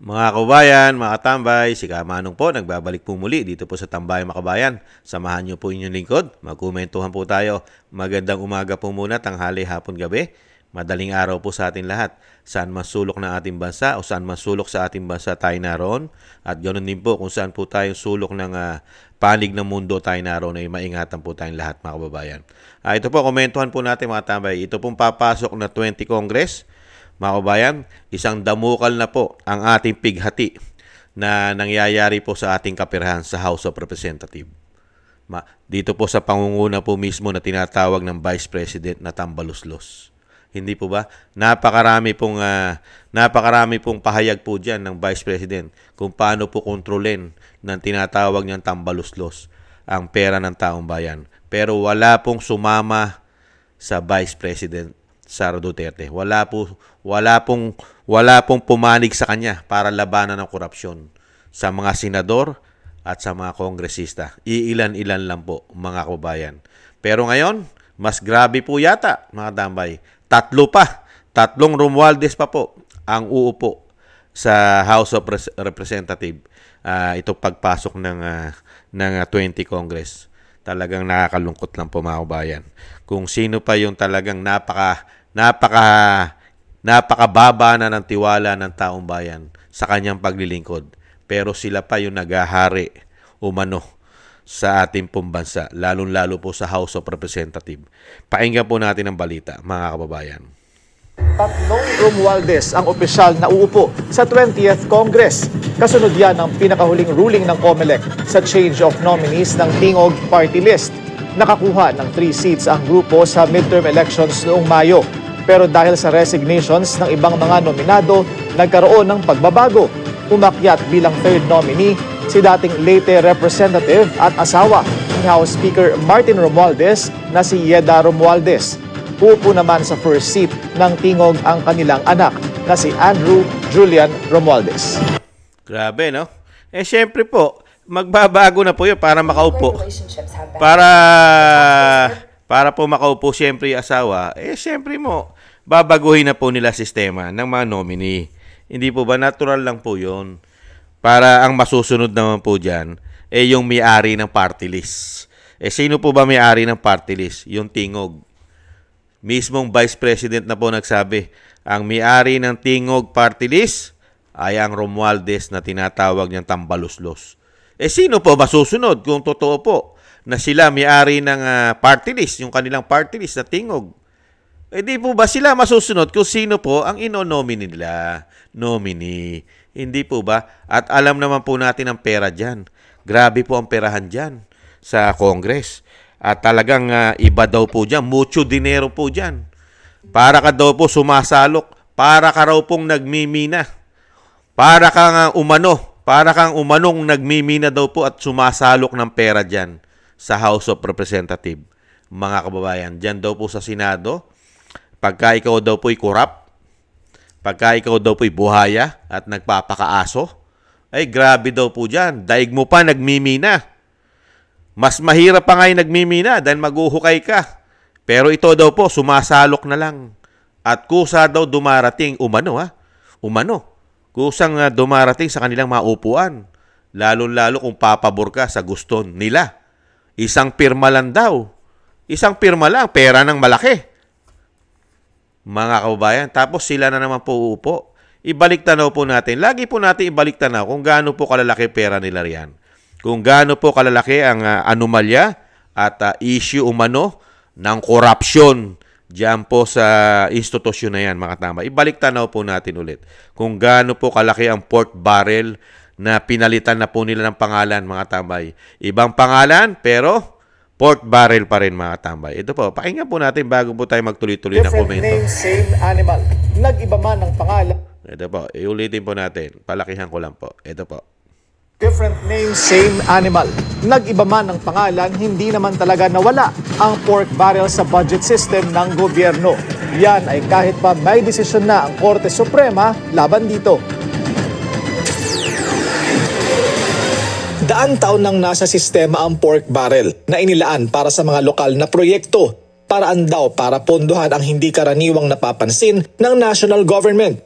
Mga kabayan, mga katambay, si Kamanong po, nagbabalik po muli dito po sa Tambayang Makabayan. Samahan niyo po inyong lingkod, magkumentuhan po tayo. Magandang umaga po muna, tanghali, hapon, gabi. Madaling araw po sa atin lahat. Saan man sulok ng ating bansa o saan man sulok sa ating bansa tayo naroon. At ganoon din po kung saan po tayong sulok ng panig ng mundo tayo naroon ay maingatan po tayong lahat mga kababayan. Ito po, komentuhan po natin mga tambay. Ito pong papasok na 20 Congress. Mga kabayan, isang damukal na po ang ating pighati na nangyayari po sa ating kapirahan sa House of Representatives. Dito po sa pangunguna po mismo na tinatawag ng Vice President na tambaluslos. Hindi po ba? Napakarami pong pahayag po dyan ng Vice President kung paano po kontrolin ng tinatawag niyang tambaluslos ang pera ng taong bayan. Pero wala pong sumama sa Vice President Sara Duterte. Wala pong pumanig sa kanya para labanan ng korupsyon sa mga senador at sa mga kongresista. Iilan-ilan lang po mga kababayan. Pero ngayon, mas grabe po yata mga tambay. Tatlong Romualdez pa po ang uupo sa House of Representatives. Ito pagpasok ng 20 Congress. Talagang nakakalungkot lang po mga kababayan. Kung sino pa yung talagang napakababa na ng tiwala ng taong bayan sa kanyang paglilingkod. Pero sila pa yung naghahari umano sa ating pong bansa, lalong-lalo po sa House of Representatives. Pakinggan po natin ang balita, mga kababayan. Tatlong Romualdez ang opisyal na uupo sa 20th Congress. Kasunod yan ang pinakahuling ruling ng COMELEC sa change of nominees ng Tingog Party List. Nakakuha ng 3 seats ang grupo sa midterm elections noong Mayo. Pero dahil sa resignations ng ibang mga nominado, nagkaroon ng pagbabago. Umakyat bilang third nominee si dating Leyte Representative at asawa ni House Speaker Martin Romualdez na si Yeda Romualdez. Uupo naman sa first seat ng Tingog ang kanilang anak na si Andrew Julian Romualdez. Grabe, no? Siyempre po, magbabago na po yun para makaupo. Para po makaupo siyempre yung asawa, siyempre mo, babaguhin na po nila sistema ng mga nominee. Hindi po ba natural lang po yun? Para ang masusunod naman po dyan, yung may-ari ng party list. Sino po ba may-ari ng party list? Yung Tingog. Mismong Vice President na po nagsabi, ang may-ari ng Tingog party list ay ang Romualdez na tinatawag niyang tambaluslos. Sino po masusunod kung totoo po na sila may-ari ng party list, yung kanilang party list na Tingog? Di po ba sila masusunod kung sino po ang inonomine nila? Nominee. Hindi po ba? At alam naman po natin ang pera dyan. Grabe po ang perahan dyan sa Congress. At talagang iba daw po dyan. Mucho dinero po dyan. Para ka daw po sumasalok. Para ka raw pong nagmimina. Para kang umanong nagmimina daw po at sumasalok ng pera dyan sa House of Representatives. Mga kababayan, dyan daw po sa Senado, pagka ikaw daw po'y korap, pagka ikaw daw po'y buhaya at nagpapakaaso, grabe daw po dyan. Daig mo pa, nagmimina. Mas mahirap pa nga yung nagmimina dahil maguhukay ka. Pero ito daw po, sumasalok na lang. At kusa daw dumarating, umano. Kusang dumarating sa kanilang mga upuan. Lalo-lalo kung papabor ka sa gusto nila. Isang pirma lang daw. Isang pirma lang, pera ng malaki. Mga kababayan, tapos sila na naman po uupo. Ibalik tanaw po natin. Lagi po natin ibalik tanaw kung gaano po kalalaki pera nila riyan. Kung gaano po kalalaki ang anomalya at issue umano ng korupsyon diyan po sa institusyon na yan, mga tama. Ibalik tanaw po natin ulit. Kung gaano po kalaki ang pork barrel na pinalitan na po nila ng pangalan, mga tambay. Ibang pangalan, pero pork barrel pa rin, mga tambay. Ito po, pakinggan po natin bago po tayo magtuloy-tuloy ng komento. Different name, same animal. Nag-iba man ang pangalan. Ito po, iulitin po natin. Palakihan ko lang po. Ito po. Different name, same animal. Nag-iba man ang pangalan, hindi naman talaga nawala ang pork barrel sa budget system ng gobyerno. Yan ay kahit pa may desisyon na ang Korte Suprema laban dito. Daan taon nang nasa sistema ang pork barrel na inilaan para sa mga lokal na proyekto. Paraan daw para pondohan ang hindi karaniwang napapansin ng national government.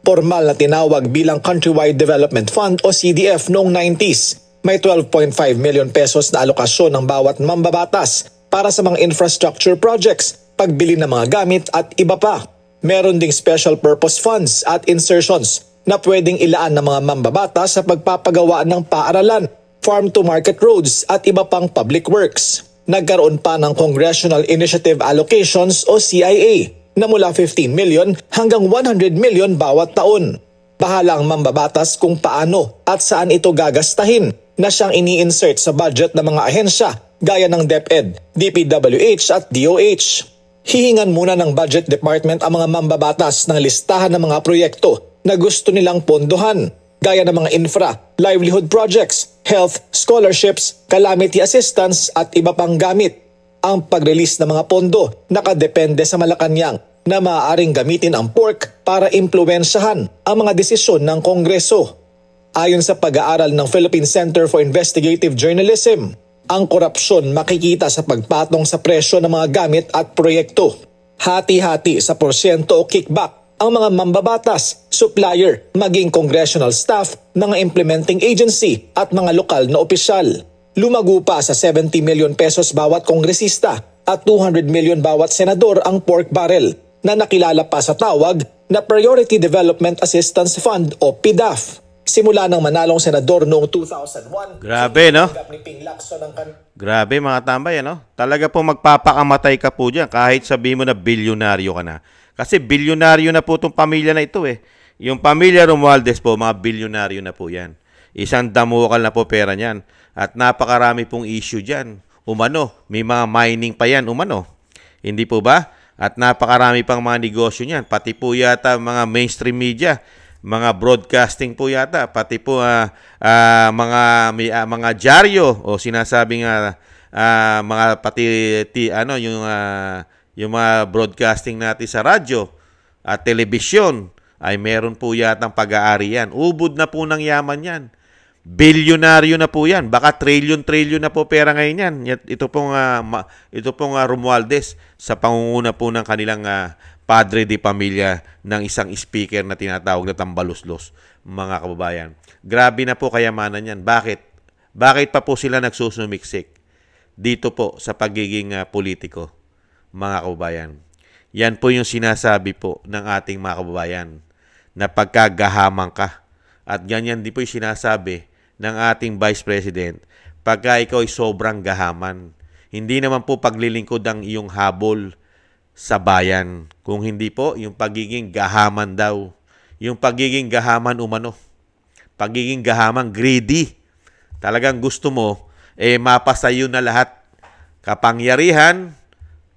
Formal na tinawag bilang Countrywide Development Fund o CDF noong 90s. May 12.5 million pesos na alokasyon ng bawat mambabatas para sa mga infrastructure projects, pagbili ng mga gamit at iba pa. Meron ding special purpose funds at insertions na pwedeng ilaan ng mga mambabatas sa pagpapagawa ng paaralan, farm-to-market roads at iba pang public works. Nagkaroon pa ng Congressional Initiative Allocations o CIA na mula 15 million hanggang 100 million bawat taon. Bahala ang mambabatas kung paano at saan ito gagastahin na siyang ini-insert sa budget ng mga ahensya gaya ng DepEd, DPWH at DOH. Hihingan muna ng Budget Department ang mga mambabatas ng listahan ng mga proyekto na gusto nilang pondohan gaya ng mga infra, livelihood projects, health, scholarships, calamity assistance at iba pang gamit. Ang pag-release ng mga pondo nakadepende sa Malacanang na maaaring gamitin ang pork para impluwensyahan ang mga desisyon ng Kongreso. Ayon sa pag-aaral ng Philippine Center for Investigative Journalism, ang korupsyon makikita sa pagpatong sa presyo ng mga gamit at proyekto. Hati-hati sa porsyento o kickback ang mga mambabatas, supplier, maging congressional staff, mga implementing agency at mga lokal na opisyal. Lumago pa sa 70 million pesos bawat kongresista at 200 million bawat senador ang pork barrel na nakilala pa sa tawag na Priority Development Assistance Fund o PDAF. Simula ng manalong senador noong 2001. Grabe, no? Grabe mga tambay, ano? Talaga po magpapakamatay ka po dyan kahit sabihin mo na bilyonaryo ka na. Kasi bilyonaryo na po itong pamilya na ito eh. Yung pamilya Romualdez po, mga bilyonaryo na po yan. Isang damukal na po pera niyan. At napakarami pong issue dyan. Umano, may mga mining pa yan, umano. Hindi po ba? At napakarami pang mga negosyo niyan. Pati po yata mga mainstream media, mga broadcasting po yata, pati po mga dyaryo o sinasabing mga pati yung mga broadcasting natin sa radyo at telebisyon ay meron po yatang pag-aari yan. Ubod na po ng yaman yan. Bilyonaryo na po yan. Baka trillion na po pera ngayon yan. Ito pong Romualdez sa pangunguna po ng kanilang padre de pamilya ng isang speaker na tinatawag na Tambaluslos, mga kababayan. Grabe na po kayamanan yan. Bakit? Bakit pa po sila nagsusumiksik dito po sa pagiging politiko, mga kababayan? Yan po yung sinasabi po ng ating mga kababayan na pagkagahamang ka. At ganyan din po yung sinasabi ng ating Vice President pagka ikaw ay sobrang gahaman. Hindi naman po paglilingkod ang iyong habol sa bayan. Kung hindi po, yung pagiging gahaman daw. Yung pagiging gahaman umano. Pagiging gahaman, greedy. Talagang gusto mo, mapasayo na lahat. Kapangyarihan,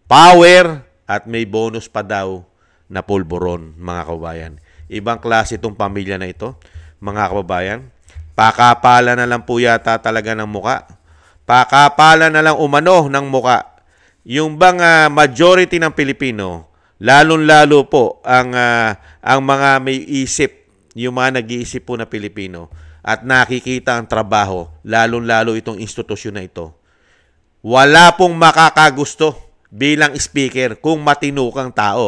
power, at may bonus pa daw na pulburon, mga kababayan. Ibang klase itong pamilya na ito, mga kababayan. Pakapala na lang po yata talaga ng muka. Pakapala na lang umano ng muka. Yung bang majority ng Pilipino, lalong-lalo po ang mga may isip, yung mga nag-iisip po na Pilipino, at nakikita ang trabaho, lalong-lalo itong institusyon na ito, wala pong makakagusto bilang speaker kung matino kang tao.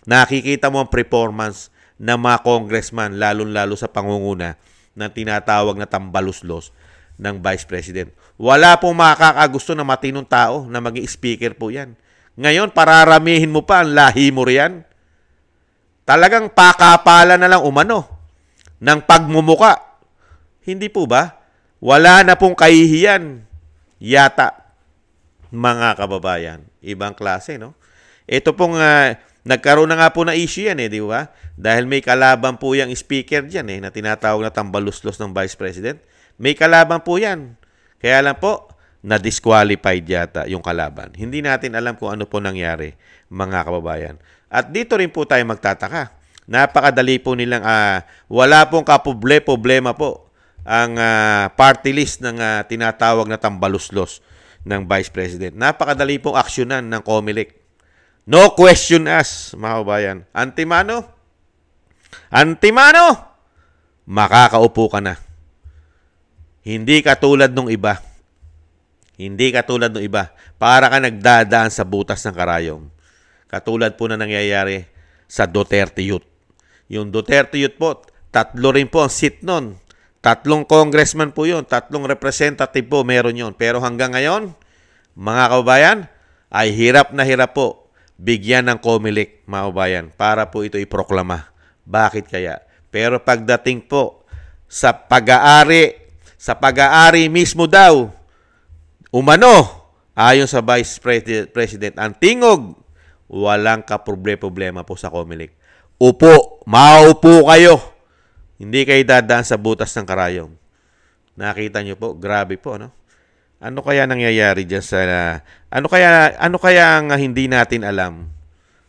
Nakikita mo ang performance ng mga congressman, lalong-lalo sa pangunguna ng tinatawag na Tambaluslos ng Vice President. Wala pong makakagusto na matinong tao na maging speaker po yan. Ngayon, pararamihin mo pa ang lahi mo riyan. Talagang pakapala na lang umano ng pagmumuka. Hindi po ba? Wala na pong kahihiyan yata, mga kababayan. Ibang klase, no? Ito pong nagkaroon na nga po na issue yan, di ba? Dahil may kalaban po yung speaker dyan, na tinatawag na Tambaluslos ng Vice President. May kalaban po yan. Kaya lang po, na-disqualified yata yung kalaban. Hindi natin alam kung ano po nangyari, mga kababayan. At dito rin po tayo magtataka. Napakadali po nilang, wala pong problema po ang party list ng tinatawag na Tambaluslos ng Vice President. Napakadali pong aksyonan ng COMELEC. No question asked, mga kababayan. Antimano, makakaupo ka na. Hindi katulad nung iba. Para ka nagdadaan sa butas ng karayom. Katulad po na nangyayari sa Duterte Youth. Yung Duterte Youth po, 3 rin po ang seat nun. 3 congressman po yun, 3 representative po meron yun. Pero hanggang ngayon, mga kababayan, ay hirap na hirap po bigyan ng COMELEC, mga kababayan, para po ito iproklama. Bakit kaya? Pero pagdating po sa pag-aari mismo daw, umano, ayon sa Vice President, ang tingog, walang kaproblema po sa COMELEC. Upo, maupo kayo. Hindi kayo dadaan sa butas ng karayom. Nakita nyo po, grabe po, no? Ano kaya nangyayari diyan sa ano kaya ang hindi natin alam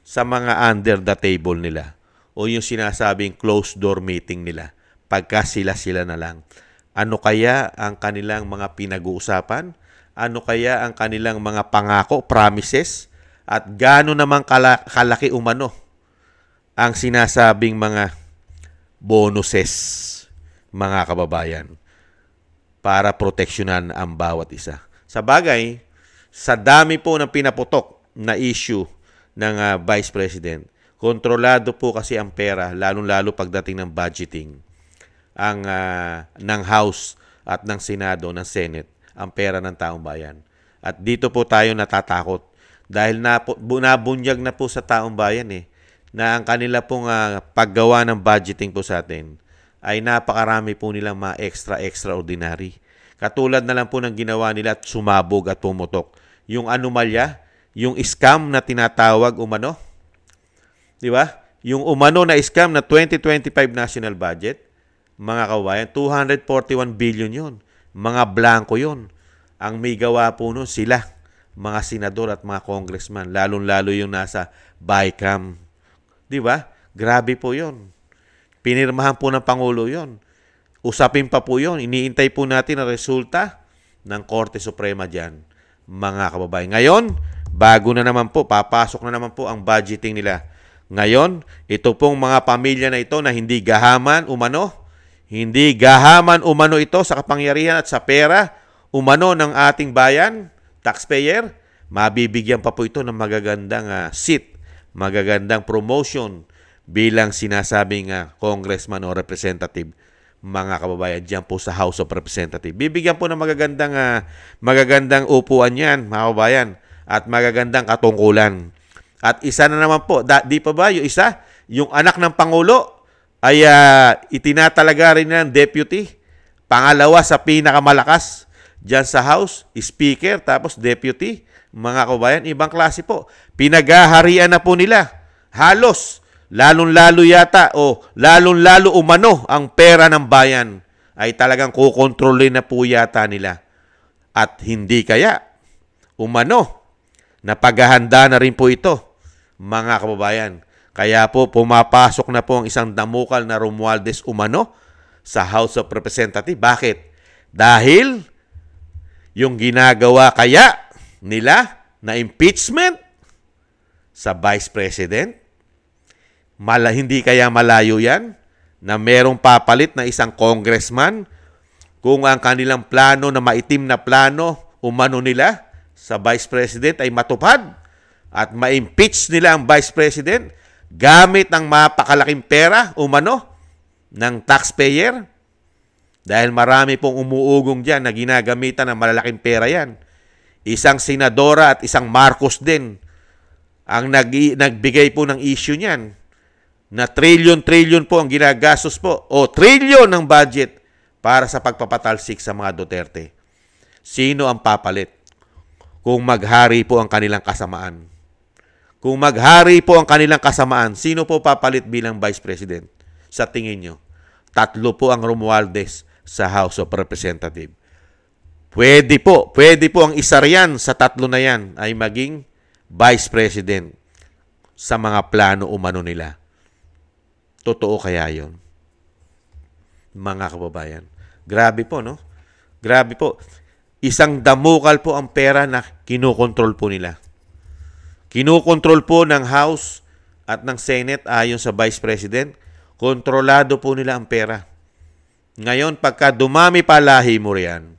sa mga under the table nila o yung sinasabing closed door meeting nila pagka sila na lang. Ano kaya ang kanilang mga pinag-uusapan? Ano kaya ang kanilang mga pangako, promises? At gaano naman kalaki umano ang sinasabing mga bonuses, mga kababayan, para proteksyonan ang bawat isa. Sa bagay, sa dami po ng pinaputok na issue ng Vice President, kontrolado po kasi ang pera, lalong-lalo pagdating ng budgeting ng House at ng Senado, ng Senate, ang pera ng taong bayan. At dito po tayo natatakot dahil nabunyag na po sa taong bayan na ang kanila pong paggawa ng budgeting po sa atin ay napakarami po nilang mga extraordinary. Katulad na lang po ng ginawa nila at sumabog at pumutok. Yung anomalya, yung scam na tinatawag umano. Di ba? Yung umano na scam na 2025 national budget, mga kababayan, 241 billion yun. Mga blanco yun. Ang may gawa po nun sila, mga senador at mga congressman, lalong-lalo yung nasa BICAM. Di ba? Grabe po yun. Pinirmahan po ng Pangulo yon. Usapin pa po yon. Iniintay po natin ang resulta ng Korte Suprema dyan, mga kababayan. Ngayon, bago na naman po, papasok na naman po ang budgeting nila. Ngayon, ito pong mga pamilya na ito na hindi gahaman umano ito sa kapangyarihan at sa pera umano ng ating bayan, taxpayer, mabibigyan pa po ito ng magagandang seat, magagandang promotion bilang sinasabing congressman o representative, mga kababayan, dyan po sa House of Representatives. Bibigyan po ng magagandang upuan yan, mga kababayan, at magagandang katungkulan. At isa na naman po, di pa ba yung isa, yung anak ng Pangulo ay itinatalaga rin ng deputy, pangalawa sa pinakamalakas dyan sa House, Speaker, tapos deputy, mga kababayan, ibang klase po. Pinaghaharian na po nila, halos, lalong-lalo yata o lalong-lalo umano ang pera ng bayan ay talagang kukontrolin na po yata nila. At hindi kaya umano na paghahanda na rin po ito, mga kababayan. Kaya po pumapasok na po ang isang damukal na Romualdez umano sa House of Representatives. Bakit? Dahil yung ginagawa kaya nila na impeachment sa Vice President, hindi kaya malayo yan na merong papalit na isang congressman kung ang kanilang plano na maitim na plano umano nila sa Vice President ay matupad at ma-impeach nila ang Vice President gamit ang mapakalaking pera umano ng taxpayer dahil marami pong umuugong dyan na ginagamitan ng malalaking pera yan. Isang senadora at isang Marcos din ang nagbigay po ng issue niyan na trillion po ang ginagastos po o trillion ng budget para sa pagpapatalsik sa mga Duterte. Sino ang papalit kung maghari po ang kanilang kasamaan? Kung maghari po ang kanilang kasamaan, sino po papalit bilang Vice President? Sa tingin nyo, 3 po ang Romualdez sa House of Representatives. Pwede po ang isa riyan sa 3 na yan ay maging Vice President sa mga plano umano nila. Totoo kaya yun? Mga kababayan. Grabe po, no? Grabe po. Isang damukal po ang pera na kinukontrol po nila. Kinukontrol po ng House at ng Senate ayon sa Vice President. Kontrolado po nila ang pera. Ngayon, pagka dumami pa lahi mo riyan,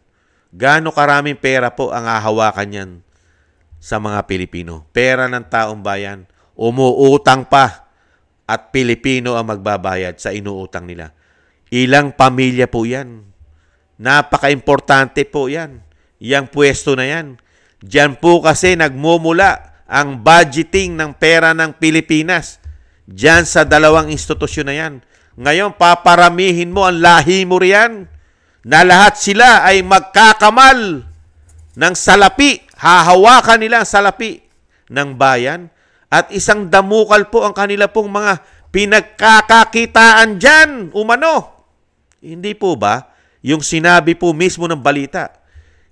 gaano karaming pera po ang hahawakan yan sa mga Pilipino? Pera ng taong bayan. Umuutang pa at Pilipino ang magbabayad sa inuutang nila. Ilang pamilya po yan. Napaka-importante po yan. Yang pwesto na yan. Diyan po kasi nagmumula ang budgeting ng pera ng Pilipinas. Diyan sa dalawang institusyon na yan. Ngayon, paparamihin mo ang lahi mo riyan na lahat sila ay magkakamal ng salapi. Hahawakan nila ang salapi ng bayan at isang damukal po ang kanila pong mga pinagkakakitaan dyan, umano. Hindi po ba? Yung sinabi po mismo ng balita,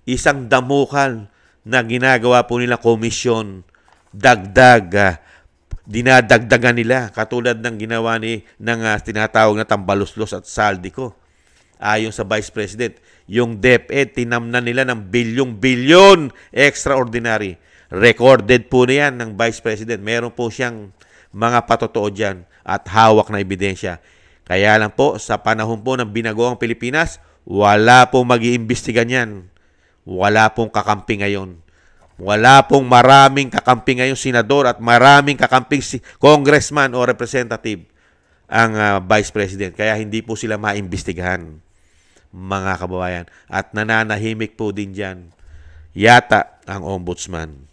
isang damukal na ginagawa po nila komisyon, dagdag, dinadagdagan nila katulad ng ginawa ng tinatawag na tambaluslos at saldi ko. Ayon sa Vice President, yung DepEd tinamnan nila ng bilyong-bilyon extraordinary. Recorded po na yan ng Vice President. Meron po siyang mga patotoo dyan at hawak na ebidensya. Kaya lang po, sa panahon po ng binagoang Pilipinas, wala pong mag-iimbestigan yan. Wala pong kakampi ngayon. Wala pong maraming kakampi ngayon senador at maraming kakamping congressman o representative ang Vice President. Kaya hindi po sila maimbestigahan, mga kababayan. At nananahimik po din dyan yata ang ombudsman,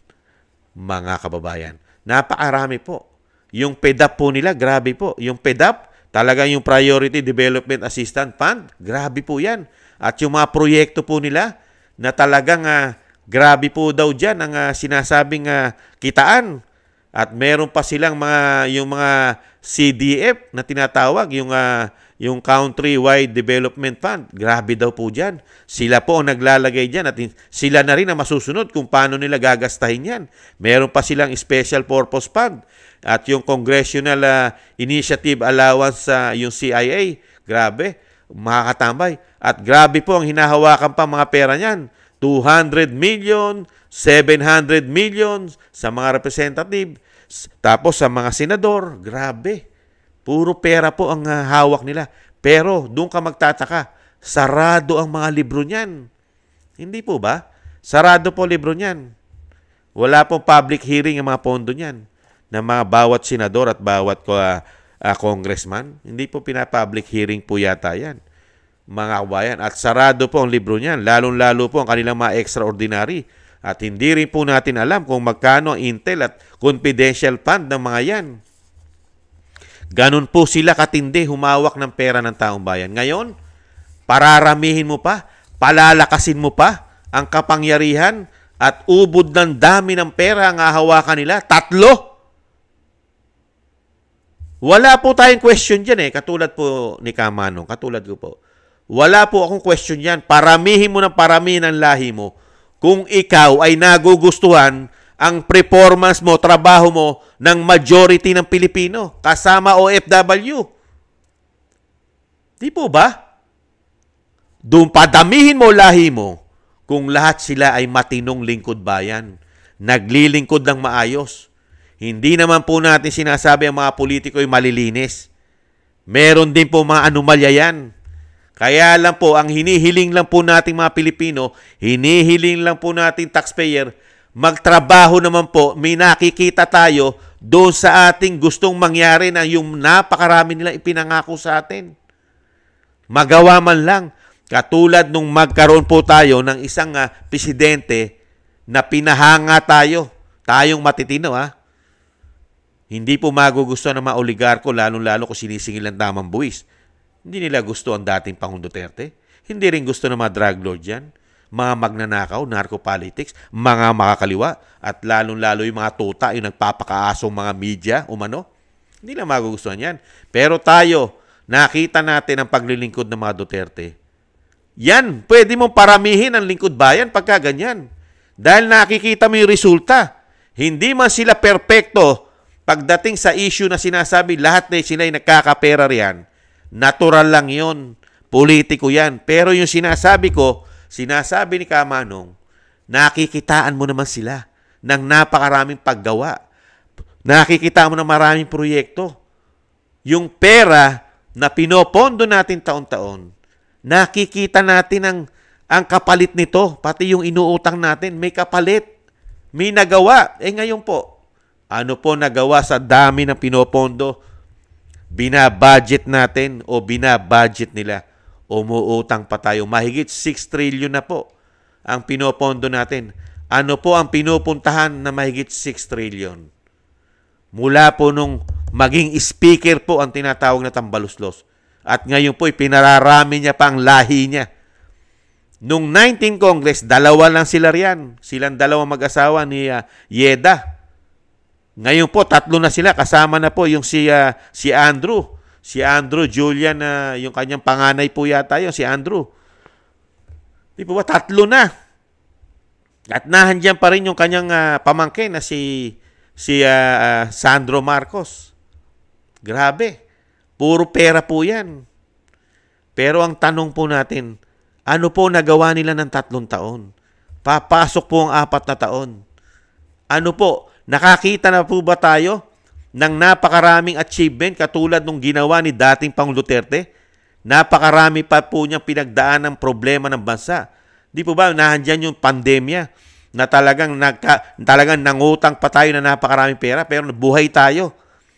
mga kababayan. Napakarami po. Yung PEDAP po nila, grabe po. Yung PEDAP, talagang yung Priority Development Assistance Fund, grabe po yan. At yung mga proyekto po nila na talagang grabe po daw dyan ang sinasabing kitaan. At meron pa silang yung mga CDF na tinatawag, yung Country-Wide Development Fund. Grabe daw po dyan. Sila po ang naglalagay dyan at sila na rin ang masusunod kung paano nila gagastahin yan. Meron pa silang Special Purpose Fund at yung Congressional Initiative Allowance yung CIA. Grabe, makakatambay. At grabe po ang hinahawakan pa mga pera niyan. 200 million, 700 million sa mga representative, tapos sa mga senador, grabe. Puro pera po ang hawak nila. Pero doon ka magtataka, sarado ang mga libro niyan. Hindi po ba? Sarado po libro niyan. Wala pong public hearing ang mga pondo niyan ng mga bawat senador at bawat congressman. Hindi po pina-public hearing po yata yan, mga kabayan. At sarado po ang libro niyan, lalong-lalo po ang kanilang mga extraordinary. At hindi rin po natin alam kung magkano ang intel at confidential fund ng mga yan. Ganun po sila katindi humawak ng pera ng taong bayan. Ngayon, pararamihin mo pa, palalakasin mo pa ang kapangyarihan at ubod ng dami ng pera ang hahawakan nila. 3! Wala po tayong question dyan katulad po ni Kamanong, katulad ko po. Wala po akong question yan. Paramihin mo ng paramihin ang lahi mo. Kung ikaw ay nagugustuhan ang performance mo, trabaho mo ng majority ng Pilipino, kasama OFW. Di po ba? Doon padamihin mo lahi mo kung lahat sila ay matinong lingkod bayan, naglilingkod ng maayos. Hindi naman po natin sinasabi ang mga politiko ay malilinis. Meron din po mga anomalya yan. Kaya lang po, ang hinihiling lang po nating mga Pilipino, hinihiling lang po nating taxpayer, magtrabaho naman po, may nakikita tayo doon sa ating gustong mangyari na yung napakarami nilang ipinangako sa atin. Magawa man lang, katulad nung magkaroon po tayo ng isang presidente na pinahanga tayo, tayong matitino Hindi po magugustuhan ng mga oligarko, lalong-lalo kung sinisingil ang tamang buwis. Hindi nila gusto ang dating Pangulong Duterte. Hindi rin gusto ng mga drug lord yan, mga magnanakaw, narco-politics, mga makakaliwa, at lalong-lalo yung mga tuta, yung nagpapakaasong mga media, umano. Hindi lang magugustuhan yan. Pero tayo, nakita natin ang paglilingkod ng mga Duterte. Yan, pwede mong paramihin ang lingkod bayan pagka ganyan. Dahil nakikita mo yung resulta. Hindi man sila perpekto pagdating sa issue na sinasabi, lahat na sila ay nagkakapera riyan. Natural lang yon, politiko yan. Pero yung sinasabi ko, sinasabi ni Kamanong, nakikitaan mo naman sila ng napakaraming paggawa. Nakikita mo ng maraming proyekto. Yung pera na pinopondo natin taon-taon, nakikita natin ang kapalit nito. Pati yung inuutang natin, may kapalit. May nagawa. Ngayon po, ano po nagawa sa dami ng pinopondo? binabudget natin o binabudget nila, umuutang pa tayo. Mahigit 6 trillion na po ang pinopondo natin. Ano po ang pinupuntahan na mahigit 6 trillion? Mula po nung maging speaker po ang tinatawag na Tambaluslos. At ngayon po, pinararami niya pa ang lahi niya. Nung 19 Congress, dalawa lang sila riyan. Silang dalawang mag-asawa ni Yeda. Ngayon po, 3 na sila. Kasama na po yung si Andrew. Si Andrew Julian, yung kanyang panganay po yata yun, si Andrew. Di po ba? 3 na. At nahandyan pa rin yung kanyang pamangkin na si Sandro Marcos. Grabe. Puro pera po yan. Pero ang tanong po natin, ano po nagawa nila ng 3 taon? Papasok po ang 4 na taon. Ano po, nakakita na po ba tayo ng napakaraming achievement katulad nung ginawa ni dating Pangulong Duterte? Napakarami pa po niyang pinagdaan ng problema ng bansa. Di po ba, nahandyan yung pandemya na talagang nangutang pa tayo na napakaraming pera pero buhay tayo.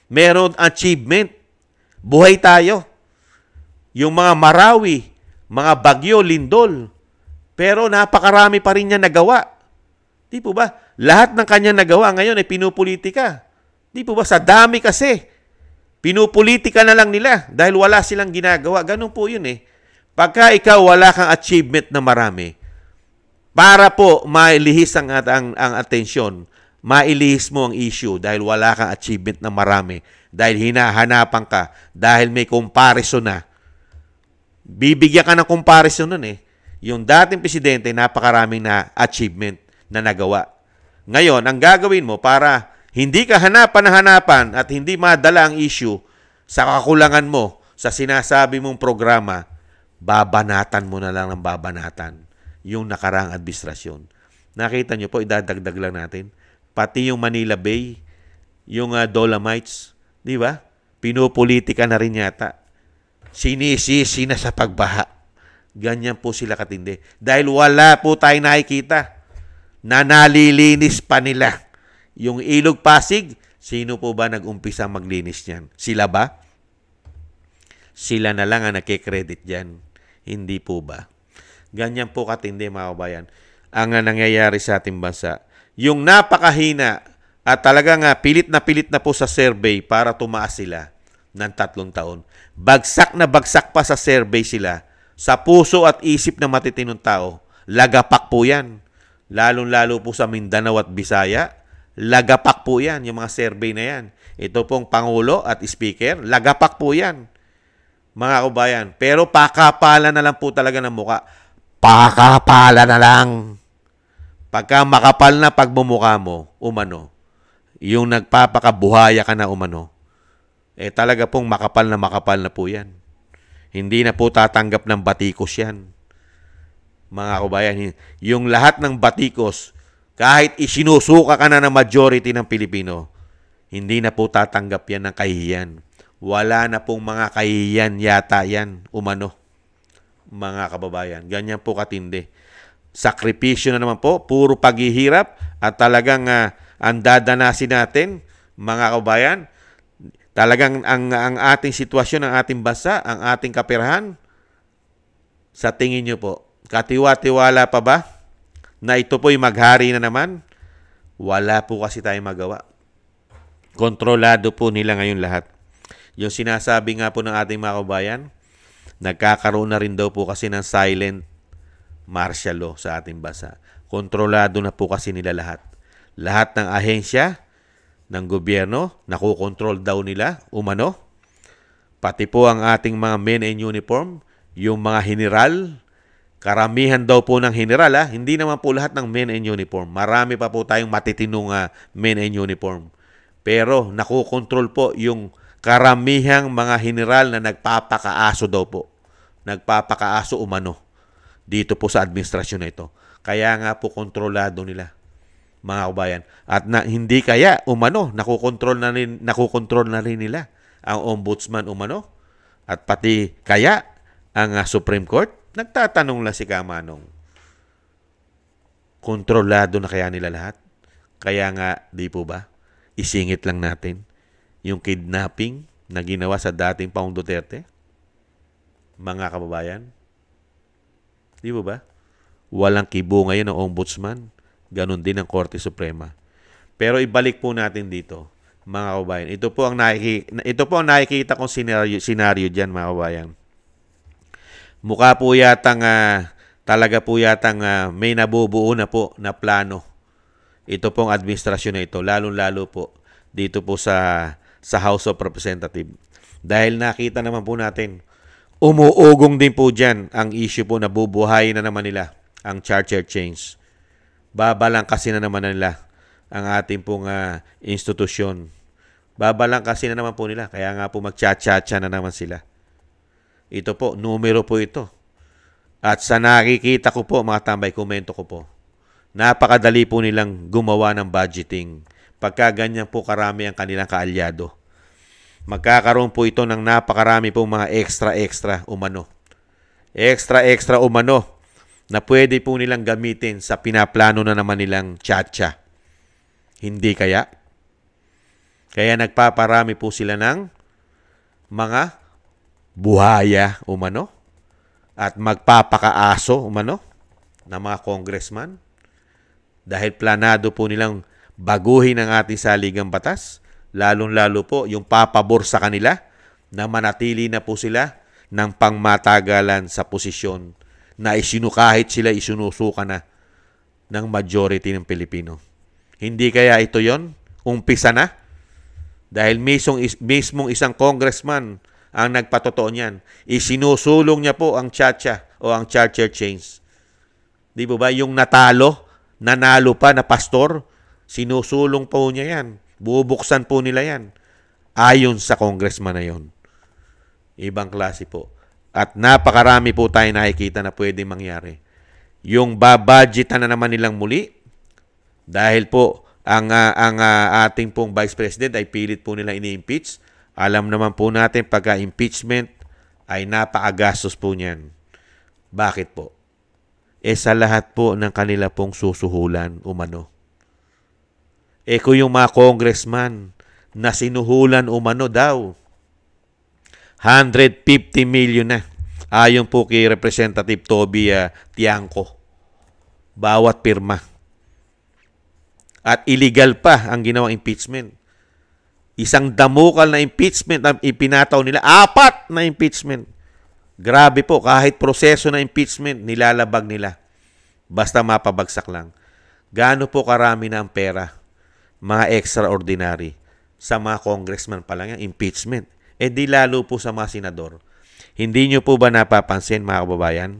Meron achievement. Buhay tayo. Yung mga Marawi, mga Bagyo, Lindol. Pero napakarami pa rin niya nagawa. Di po ba? Lahat ng kanya nagawa ngayon ay pinupolitika. Di po ba? Sa dami kasi. Pinupolitika na lang nila dahil wala silang ginagawa. Ganun po yun eh. Pagka ikaw wala kang achievement na marami, para po mailihis ang atensyon, mailihis mo ang issue dahil wala kang achievement na marami, dahil hinahanapan ka, dahil may comparison na. Bibigyan ka ng comparison nun eh. Yung dating presidente, napakaraming na achievement na nagawa. Ngayon, ang gagawin mo para hindi ka hanapan at hindi madala ang issue sa kakulangan mo sa sinasabi mong programa, babanatan mo na lang ng babanatan yung nakaraang administrasyon. Nakita nyo po, idadagdag lang natin. Pati yung Manila Bay, yung Dolomites, di ba? Pinupolitika na rin yata. Sinisisi na sa pagbaha. Ganyan po sila katindi. Dahil wala po tayong nakikita na nalilinis pa nila. Yung Ilog Pasig, sino po ba nag-umpisa maglinis niyan? Sila ba? Sila na lang ang nakikredit dyan. Hindi po ba? Ganyan po katindi mga kabayan ang nangyayari sa ating bansa. Yung napakahina at talagang pilit na po sa survey para tumaas sila ng 3 taon. Bagsak na bagsak pa sa survey sila sa puso at isip ng matitinong tao. Lagapak po yan. Lalong-lalo po sa Mindanao at Bisaya. Lagapak po yan, yung mga survey na yan. Ito pong Pangulo at Speaker, lagapak po yan. Mga kabayan. Pero pakapalan na lang po talaga ng muka. Pakapalan na lang. Pagka makapal na pagmumukha mo, umano, yung nagpapakabuhaya ka na umano, talaga pong makapal na po yan. Hindi na po tatanggap ng batikos yan. Mga kabayan, yung lahat ng batikos, kahit isinusuka ka na ng majority ng Pilipino, hindi na po tatanggap yan ng kahihiyan. Wala na pong mga kahihiyan yata yan, umano. Mga kababayan, ganyan po katindi. Sakripisyo na naman po, puro paghihirap at talagang ang dadanasin natin, mga kababayan, talagang ang ating sitwasyon, ang ating bansa, ang ating kapirahan, sa tingin nyo po, katiwa-tiwala pa ba na ito po'y maghari na naman? Wala po kasi tayong magawa. Kontrolado po nila ngayon lahat. Yung sinasabi nga po ng ating mga kababayan, nagkakaroon na rin daw po kasi ng silent martial law sa ating bansa. Kontrolado na po kasi nila lahat. Lahat ng ahensya ng gobyerno, nakukontrol daw nila, umano. Pati po ang ating mga men in uniform, yung mga general, karamihan daw po ng general, hindi naman po lahat ng men in uniform. Marami pa po tayong matitinong men in uniform. Pero nakukontrol po yung karamihang mga general na nagpapakaaso daw po. Nagpapakaaso umano dito po sa administrasyon na ito. Kaya nga po kontrolado nila, mga kabayan. At hindi kaya umano, nakukontrol na rin nila ang ombudsman umano. At pati kaya ang Supreme Court, nagtatanong lang si Kamanong. Kontrolado na kaya nila lahat? Kaya nga, di po ba, isingit lang natin yung kidnapping, na ginawa sa dating Pangulong Duterte? Mga kababayan? Di ba? Walang kibo ngayon ng Ombudsman. Ganon din ang Korte Suprema. Pero ibalik po natin dito, mga kababayan. Ito po ang nakikita kong senaryo diyan, mga kababayan. Mukha po yatang talaga po yatang may nabubuo na po na plano. Ito pong administrasyon na ito, lalong-lalo po dito po sa House of Representatives. Dahil nakita naman po natin, umuugong din po dyan ang issue po na bubuhayin na naman nila ang charter change. Babalang kasi na naman nila ang ating pong institusyon. Babalang kasi na naman po nila. Kaya nga po magcha-cha-cha na naman sila. Ito po, numero po ito. At sa nakikita ko po, mga tambay, komento ko po, napakadali po nilang gumawa ng budgeting. Pagka ganyan po karami ang kanilang kaalyado. Magkakaroon po ito ng napakarami po mga extra umano. Extra umano na pwede po nilang gamitin sa pinaplano na naman nilang cha-cha. Hindi kaya? Kaya nagpaparami po sila ng mga buhaya umano at magpapakaaso umano ng mga congressman dahil planado po nilang baguhin ang ating saligang batas, lalong-lalo po yung papabor sa kanila na manatili na po sila ng pangmatagalan sa posisyon na kahit sila isinusuka na ng majority ng Pilipino. Hindi kaya ito yon? Umpisa na? Dahil mismong isang congressman ang nagpatotoo niyan. Isinusulong niya po ang cha-cha o ang charter change. Di ba? Yung nanalo pa na pastor, sinusulong po niya yan. Bubuksan po nila yan. Ayon sa congressman na yon. Ibang klase po. At napakarami po tayo nakikita na pwede mangyari. Yung babudgetan na naman nilang muli, dahil po ang ating pong Vice President ay pilit po nila ini-impeach. Alam naman po natin pagka-impeachment ay napakagastos po niyan. Bakit po? Sa lahat po ng kanila pong susuhulan umano. Kung yung mga congressman na sinuhulan umano daw, 150 million na. Ayon po kay Representative Toby Tiangco. Bawat pirma. At illegal pa ang ginawang impeachment. Isang damukal na impeachment na ipinataw nila. 4 na impeachment. Grabe po, kahit proseso na impeachment, nilalabag nila. Basta mapabagsak lang. Gaano po karami na ang pera? Mga extraordinary. Sa mga congressman pa lang yung impeachment. Di lalo po sa mga senador. Hindi nyo po ba napapansin, mga kababayan?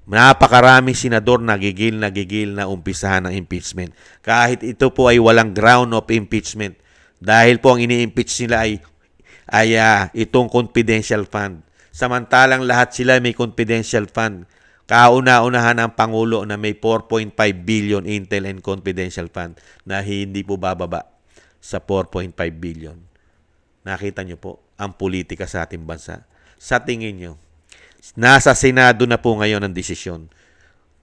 Napakaraming senador nagigil na umpisahan ng impeachment. Kahit ito po ay walang ground of impeachment. Dahil po ang ini-impeach nila ay itong confidential fund. Samantalang lahat sila may confidential fund. Kauna-unahan ang Pangulo na may 4.5 billion intel and confidential fund na hindi po bababa sa 4.5 billion. Nakita nyo po ang politika sa ating bansa. Sa tingin nyo, nasa Senado na po ngayon ang desisyon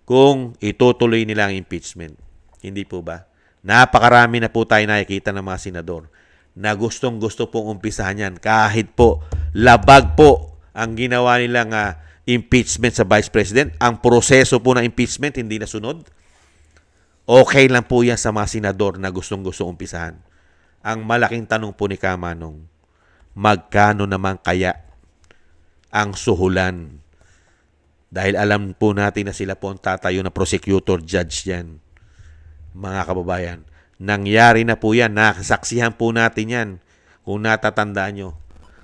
kung itutuloy nila ang impeachment. Hindi po ba? Napakarami na po tayo nakikita ng mga senador na gustong-gusto pong umpisahan yan kahit po labag po ang ginawa nilang impeachment sa Vice President. Ang proseso po ng impeachment hindi nasunod. Okay lang po yan sa mga senador na gustong-gusto umpisahan. Ang malaking tanong po ni Kamanong, magkano naman kaya ang suhulan? Dahil alam po natin na sila po ang tatayo na prosecutor judge yan. Mga kababayan, nangyari na po yan. Nakasaksihan po natin yan. Kung natatandaan nyo,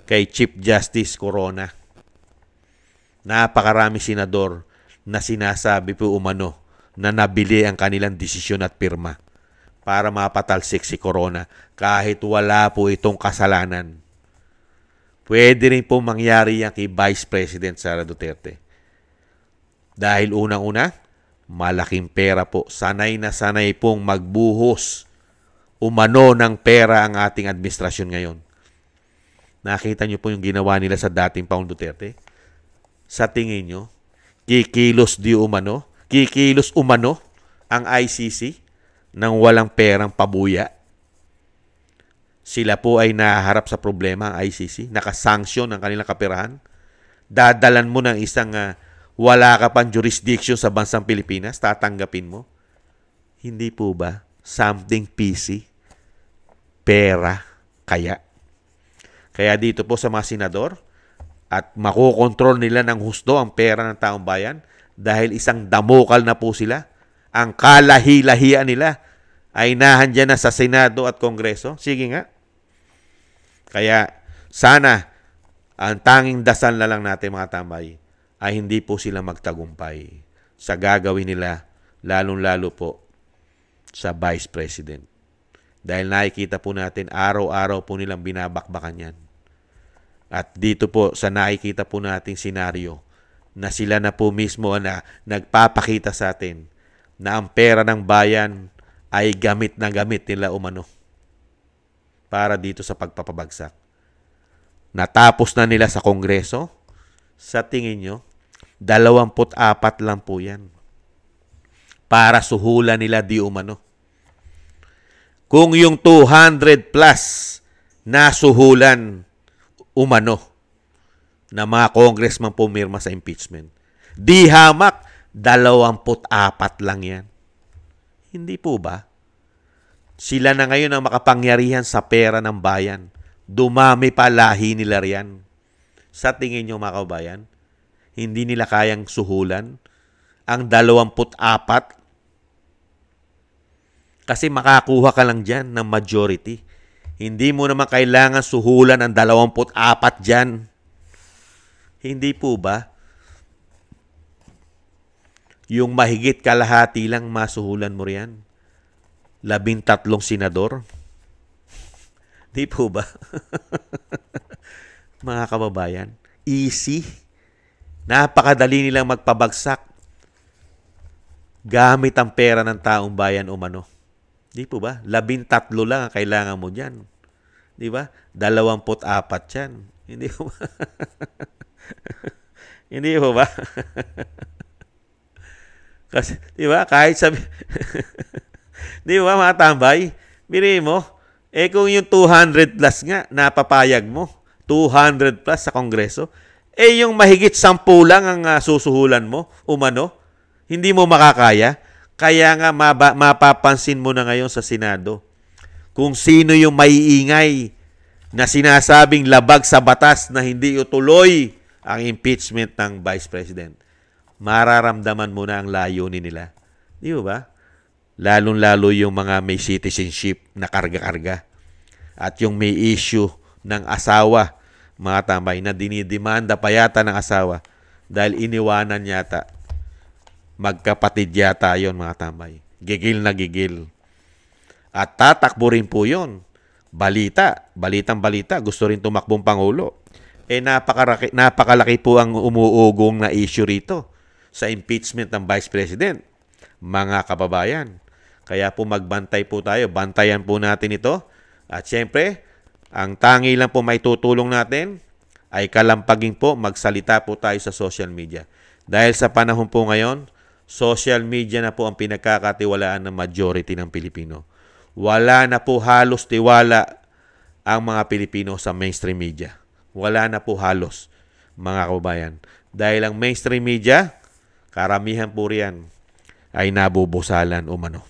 kay Chief Justice Corona. Napakarami senador na sinasabi po umano na nabili ang kanilang desisyon at pirma para mapatalsik si Corona kahit wala po itong kasalanan. Pwede rin po mangyari yan kay Vice President Sara Duterte. Dahil unang-una, malaking pera po. Sanay na sanay pong magbuhos umano ng pera ang ating administrasyon ngayon. Nakita niyo po yung ginawa nila sa dating Pangulong Duterte? Sa tingin niyo, kikilos umano ang ICC nang walang perang pabuya? sila po ay naharap sa problema ang ICC, nakasanksyon ang kanilang kapirahan, dadalan mo ng isang wala ka pang jurisdiction sa bansang Pilipinas, tatanggapin mo. Hindi po ba something PC? Pera kaya. Kaya dito po sa mga senador, at makokontrol nila ng husto ang pera ng taong bayan dahil isang damokal na po sila. Ang kalahi-lahian nila ay nahandyan na sa Senado at Kongreso. Sige nga. Kaya sana ang tanging dasal na lang natin mga tambay ay hindi po sila magtagumpay sa gagawin nila, lalong-lalo po sa Vice President. Dahil nakikita po natin, araw-araw po nilang binabakbakan yan. At dito po sa nakikita po nating senaryo na sila na po mismo na nagpapakita sa atin na ang pera ng bayan ay gamit na gamit nila umano para dito sa pagpapabagsak. Natapos na nila sa Kongreso. Sa tingin nyo, 24 lang po yan para suhulan nila di umano. Kung yung 200 plus na suhulan umano na mga congressman pumirma sa impeachment, di hamak, 24 lang yan. Hindi po ba? Sila na ngayon ang makapangyarihan sa pera ng bayan. Dumami pa lahi nila riyan. Sa tingin nyo mga kabayan, hindi nila kayang suhulan ang 24. Kasi makakuha ka lang dyan ng majority. Hindi mo naman kailangan suhulan ang 24 dyan. Hindi po ba? Yung mahigit kalahati lang masuhulan mo riyan. 13 senador. Di po ba? Mga kababayan, easy. Napakadali nilang magpabagsak gamit ang pera ng taong bayan umano. Di po ba? 13 lang ang kailangan mo dyan. Di ba? 24 yan. Hindi po ba? Hindi po ba? Kasi, di ba? Kahit sabi... Di ba mga tambay? Biri mo, kung yung 200 plus nga, napapayag mo, 200 plus sa Kongreso, yung mahigit 10 lang ang susuhulan mo, umano, hindi mo makakaya. Kaya nga mapapansin mo na ngayon sa Senado kung sino yung maiingay na sinasabing labag sa batas na hindi ituloy ang impeachment ng Vice President. Mararamdaman mo na ang layunin nila. Di ba? Lalong-lalo yung mga may citizenship na karga-karga at yung may issue ng asawa, mga tambay, na dinidemanda pa yata ng asawa dahil iniwanan yata. Magkapatid yata yon mga tambay. Gigil na gigil. At tatakbo rin po yun. Balitang-balita, gusto rin tumakbong Pangulo. Napakalaki po ang umuugong na issue rito sa impeachment ng Vice President. Mga kababayan. Kaya po magbantay po tayo. Bantayan po natin ito. At syempre, ang tangi lang po may tutulong natin ay kalampaging po magsalita po tayo sa social media. Dahil sa panahon po ngayon, social media na po ang pinagkakatiwalaan ng majority ng Pilipino. Wala na po halos tiwala ang mga Pilipino sa mainstream media. Wala na po halos, mga kababayan. Dahil ang mainstream media, karamihan po riyan ay nabubusalan umano.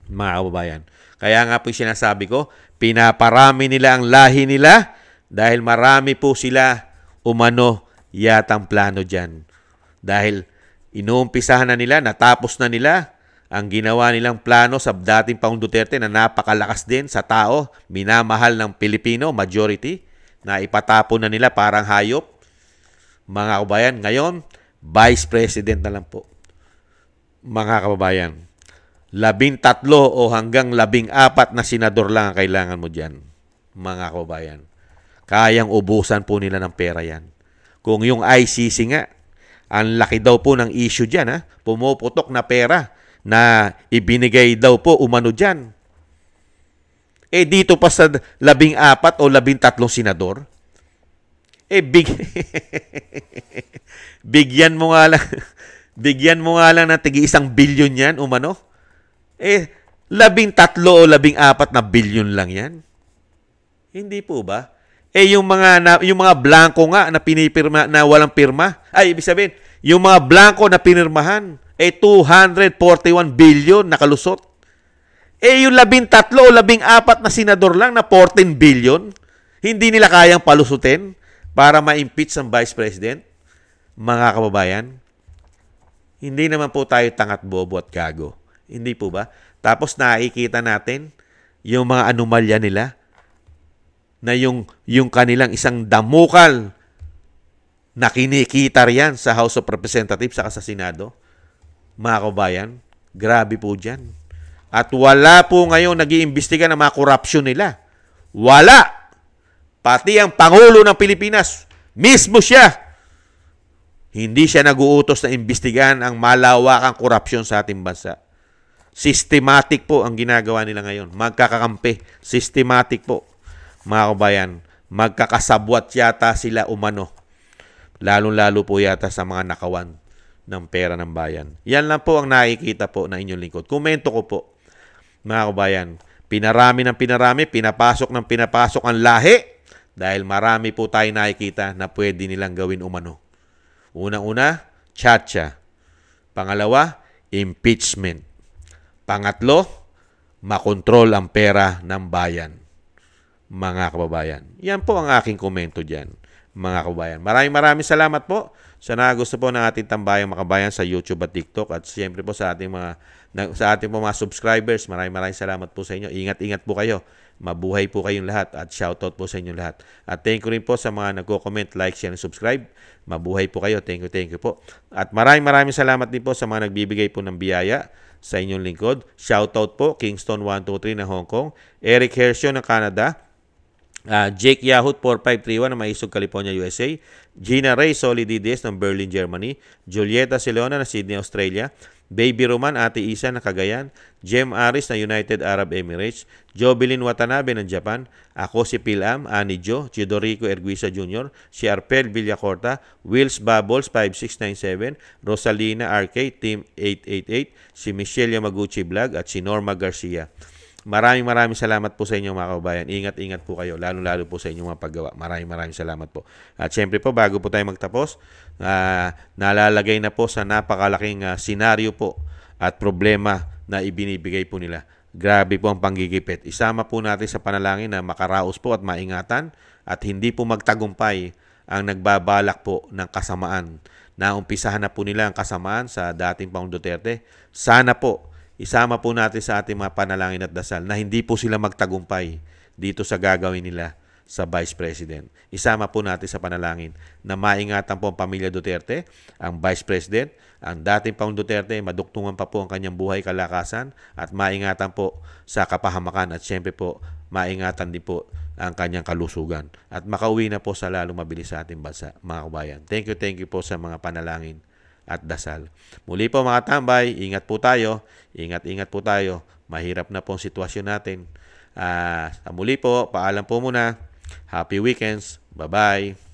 Mga kababayan. Kaya nga po sinasabi ko, pinaparami nila ang lahi nila dahil marami po sila umano yatang plano dyan. Dahil inuumpisahan na nila, natapos na nila ang ginawa nilang plano sa dating Pangulong Duterte na napakalakas din sa tao, minamahal ng Pilipino, majority, na ipatapon na nila parang hayop. Mga kababayan, ngayon, Vice President na lang po. Mga kababayan, 13 o hanggang 14 na senador lang ang kailangan mo dyan, mga kababayan. Kayang ubusan po nila ng pera yan. Kung yung ICC nga, ang laki daw po ng issue dyan, pumuputok na pera na ibinigay daw po umano dyan. Dito pa sa 14 o 13 senador, bigyan mo nga lang ng tigi 1 bilyon yan umano. 13 o 14 na bilyon lang yan. Hindi po ba? Yung mga blanco nga na pinipirma na walang pirma, ay ibig sabihin, yung mga blanco na pinirmahan, 241 billion nakalusot. Yung 13 o 14 na senador lang na 14 billion, hindi nila kayang palusutin para ma-impeach ang Vice President. Mga kababayan, hindi naman po tayo tangat bobo at gago. Hindi po ba? Tapos nakikita natin yung mga anomalya nila na yung kanilang isang damukal na kinikita riyan sa House of Representatives saka sa Senado. Mga kababayan, grabe po dyan. At wala po ngayon nag-iimbestiga ng mga korupsyon nila. Wala! Pati ang Pangulo ng Pilipinas, mismo siya, hindi siya nag-uutos na imbestigahan ang malawakang korupsyon sa ating bansa. Systematic po ang ginagawa nila ngayon. Magkakakampi. Systematic po. Mga kabayan, magkakasabwat yata sila umano. Lalo-lalo po yata sa mga nakawan ng pera ng bayan. Yan lang po ang nakikita po na inyong lingkod. Komento ko po, mga kabayan, pinarami ng pinarami, pinapasok ng pinapasok ang lahi dahil marami po tayo nakikita na pwede nilang gawin umano. Unang-una, tsa-tsa. Pangalawa, impeachment. Pangatlo, makontrol ang pera ng bayan. Mga kababayan. Yan po ang aking komento dyan, mga kababayan. Maraming salamat po sa gusto po ng ating tambayang makabayan sa YouTube at TikTok at siyempre po sa ating mga subscribers. Maraming salamat po sa inyo. Ingat-ingat po kayo. Mabuhay po kayong lahat at shoutout po sa inyong lahat. At thank you rin po sa mga nagko-comment, like, share, and subscribe. Mabuhay po kayo. Thank you po. At maraming salamat din po sa mga nagbibigay po ng biyaya sa inyong lingkod. Shoutout po, Kingston 123 ng Hong Kong, Eric Hershio ng Canada, Jake Yahut 4531 ng Maisog, California, USA, Gina Ray Solidides ng Berlin, Germany, Julieta Sileona ng Sydney, Australia, Baby Roman, Ate Isa ng Cagayan, Jem Aris ng United Arab Emirates, Jovelyn Watanabe ng Japan, ako si Pilam, Ani Jo, Chidorico Erguisa Jr., si Arpel Villacorta, Wills Bubbles 5697, Rosalina RK Team 888, si Michelle Yamaguchi Vlog at si Norma Garcia. Maraming salamat po sa inyo mga kababayan. Ingat po kayo, lalo po sa inyong mga paggawa. Maraming salamat po. At syempre po, bago po tayo magtapos, nalalagay na po sa napakalaking senaryo po at problema na ibinibigay po nila. Grabe po ang panggigipit. Isama po natin sa panalangin na makaraos po at maingatan at hindi po magtagumpay ang nagbabalak po ng kasamaan. Naumpisahan na po nila ang kasamaan sa dating Pangulong Duterte. Sana po, isama po natin sa ating mga panalangin at dasal na hindi po sila magtagumpay dito sa gagawin nila sa Vice President. Isama po natin sa panalangin na maingatan po ang pamilya Duterte, ang Vice President, ang dating Pangulong Duterte, maduktungan pa po ang kanyang buhay kalakasan at maingatan po sa kapahamakan at siyempre po maingatan din po ang kanyang kalusugan at makauwi na po sa lalong mabilis sa ating bansa, mga kabayan. Thank you po sa mga panalangin at dasal. Muli po mga tambay, ingat po tayo. Ingat po tayo. Mahirap na po ang sitwasyon natin. Muli po, paalam po muna. Happy weekends. Bye-bye.